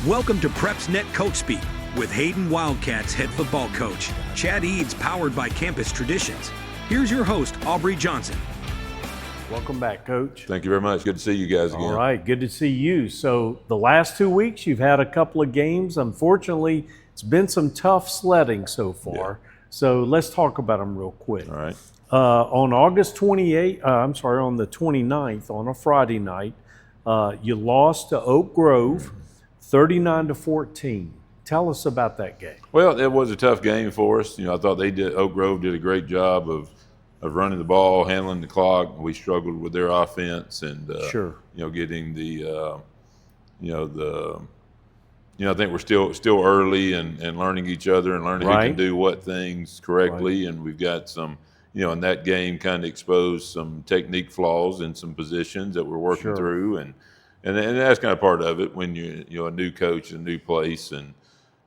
Welcome to PrepsNet Coach Speak with Hayden Wildcats head football coach, Chad Eads, powered by Campus Traditions. Here's your host, Aubrey Johnson. Welcome back, Coach. Thank you very much. Good to see you guys again. All right, good to see you. So the last 2 weeks, you've had a couple of games. Unfortunately, it's been some tough sledding so far. Yeah. So let's talk about them real quick. All right. On August 28th, on the 29th, on a Friday night, you lost to Oak Grove, 39-14. Tell us about that game. Well, it was a tough game for us. I thought Oak Grove did a great job of running the ball, handling the clock. We struggled with their offense and getting the I think we're still early and learning each other and learning who can do what things correctly. Right. And we've got some, in that game kind of exposed some technique flaws in some positions that we're working through. And that's kind of part of it when you're a new coach in a new place and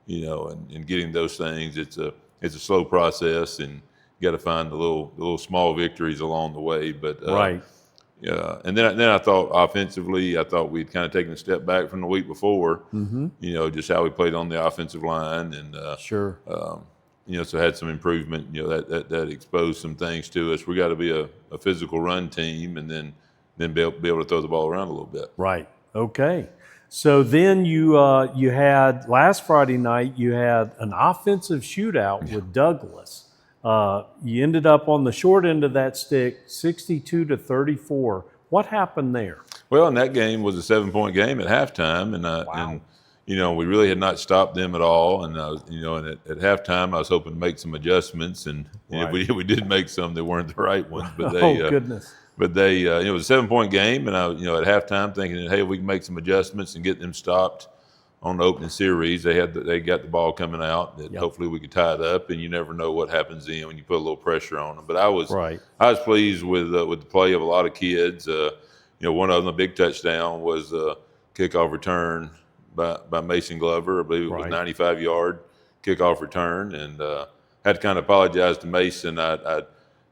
getting those things. It's a slow process and you got to find the little small victories along the way. But and then I thought offensively, we'd kind of taken a step back from the week before. Mm-hmm. Just how we played on the offensive line and so had some improvement. That exposed some things to us. We got to be a physical run team and then be able to throw the ball around a little bit. Right. Okay. So then you had last Friday night. You had an offensive shootout with Douglas. You ended up on the short end of that stick, 62-34. What happened there? Well, and that game was a 7-point game at halftime, and we really had not stopped them at all. And and at halftime, I was hoping to make some adjustments, and we did make some that weren't the right ones. But they, goodness. But they, it was a 7-point game, and I, at halftime, thinking, hey, we can make some adjustments and get them stopped on the opening series. They got the ball coming out that hopefully we could tie it up, and you never know what happens then when you put a little pressure on them. But I was pleased with the play of a lot of kids. One of them, a big touchdown, was a kickoff return by Mason Glover. I believe it was 95-yard kickoff return, and had to kind of apologize to Mason. The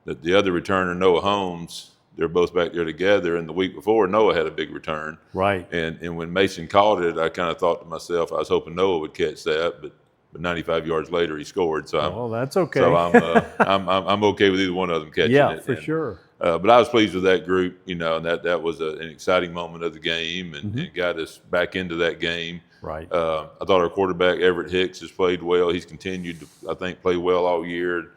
other returner, Noah Holmes, they're both back there together, and the week before, Noah had a big return. Right. And when Mason caught it, I kind of thought to myself, I was hoping Noah would catch that, but 95 yards later, he scored. So that's okay. So I'm okay with either one of them catching it. Yeah, for sure. But I was pleased with that group, and that was an exciting moment of the game, and it got us back into that game. Right. I thought our quarterback Everett Hicks has played well. He's continued to, I think, play well all year.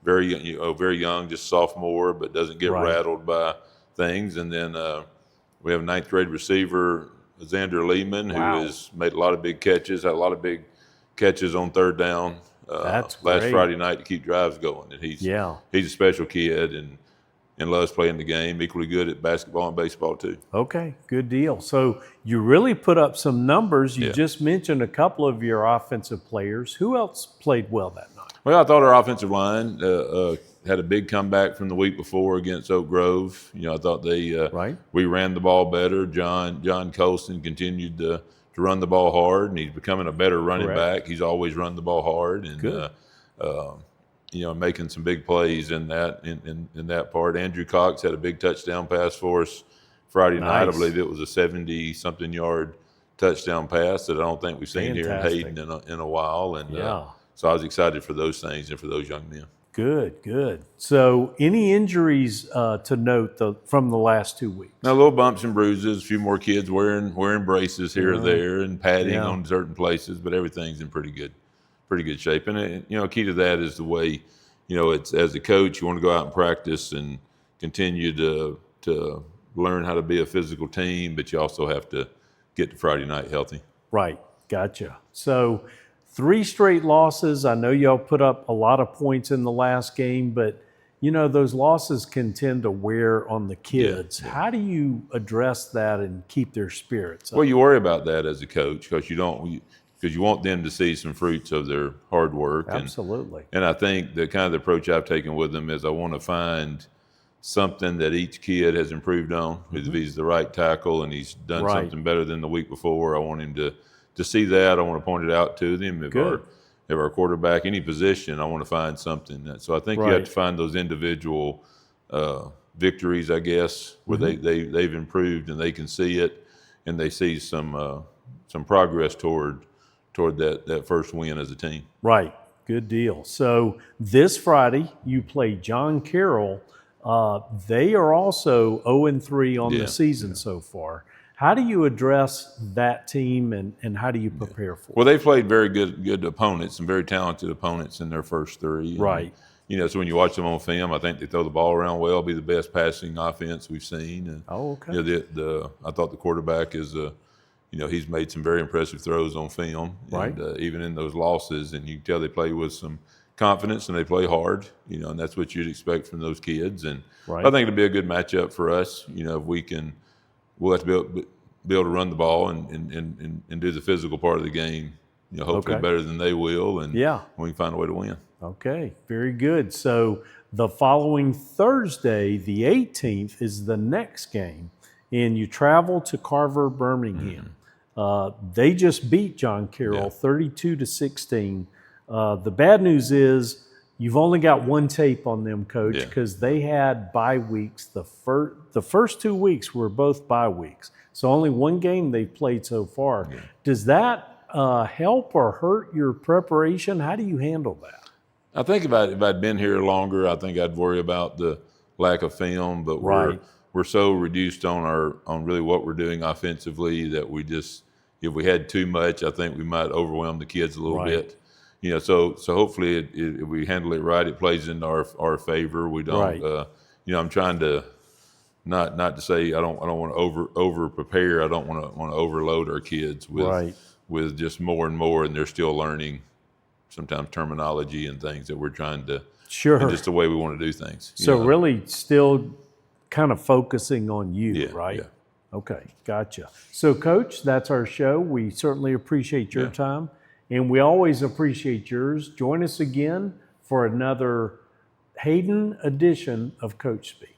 Very young, just sophomore, but doesn't get rattled by things. And then we have a 9th grade receiver, Xander Lehman, who has made a lot of big catches, had a lot of big catches on third down last Friday night to keep drives going. And he's a special kid and loves playing the game, equally good at basketball and baseball too. Okay, good deal. So you really put up some numbers. You just mentioned a couple of your offensive players. Who else played well that night? Well, I thought our offensive line had a big comeback from the week before against Oak Grove. I thought we ran the ball better. John Colson continued to run the ball hard, and he's becoming a better running back. He's always run the ball hard, and making some big plays in that part. Andrew Cox had a big touchdown pass for us Friday night. I believe it was a 70-something yard touchdown pass that I don't think we've seen here in Hayden in a while. And so I was excited for those things and for those young men. Good. So any injuries to note from the last 2 weeks? Now, little bumps and bruises, a few more kids wearing braces here or there and padding on certain places, but everything's in pretty good shape. And key to that is the way, it's as a coach, you want to go out and practice and continue to learn how to be a physical team, but you also have to get to Friday night healthy. Right. Gotcha. So 3 straight losses. I know y'all put up a lot of points in the last game, but those losses can tend to wear on the kids. Yeah. How do you address that and keep their spirits up? Well, you worry about that as a coach because you want them to see some fruits of their hard work. Absolutely. And I think the kind of the approach I've taken with them is I want to find something that each kid has improved on. If he's the right tackle and he's done something better than the week before, I want him to see that. I want to point it out to them. If our quarterback, any position, I want to find something. So I think you have to find those individual victories, I guess, where they've improved and they can see it, and they see some some progress toward that first win as a team. Right. Good deal. So this Friday you play John Carroll. They are also 0-3 on the season so far. How do you address that team, and how do you prepare for it? Well, they played very good opponents and very talented opponents in their first three. Right. And, so when you watch them on film, I think they throw the ball around well, be the best passing offense we've seen. And, okay. I thought the quarterback is he's made some very impressive throws on film. Right. And even in those losses, and you can tell they play with some confidence and they play hard, and that's what you'd expect from those kids. And I think it'll be a good matchup for us. If we'll have to be able to run the ball and do the physical part of the game, hopefully better than they will, and we can find a way to win. Okay, very good. So the following Thursday, the 18th, is the next game, and you travel to Carver, Birmingham. They just beat John Carroll 32-16. The bad news is you've only got one tape on them, Coach, because they had bye weeks. The first 2 weeks were both bye weeks, so only one game they've played so far. Does that help or hurt your preparation? How do you handle that? I think if I'd been here longer, I think I'd worry about the lack of film. But we're so reduced on really what we're doing offensively that we just, if we had too much, I think we might overwhelm the kids a little bit. So hopefully if we handle it right, it plays into our favor. We don't, I'm trying to not to say I don't want to over prepare. I don't want to overload our kids with just more and more, and they're still learning sometimes terminology and things that we're trying to, and just the way we want to do things. So really still kind of focusing on you, right? Yeah. Okay, gotcha. So Coach, that's our show. We certainly appreciate your time, and we always appreciate yours. Join us again for another Hayden edition of Coach Speak.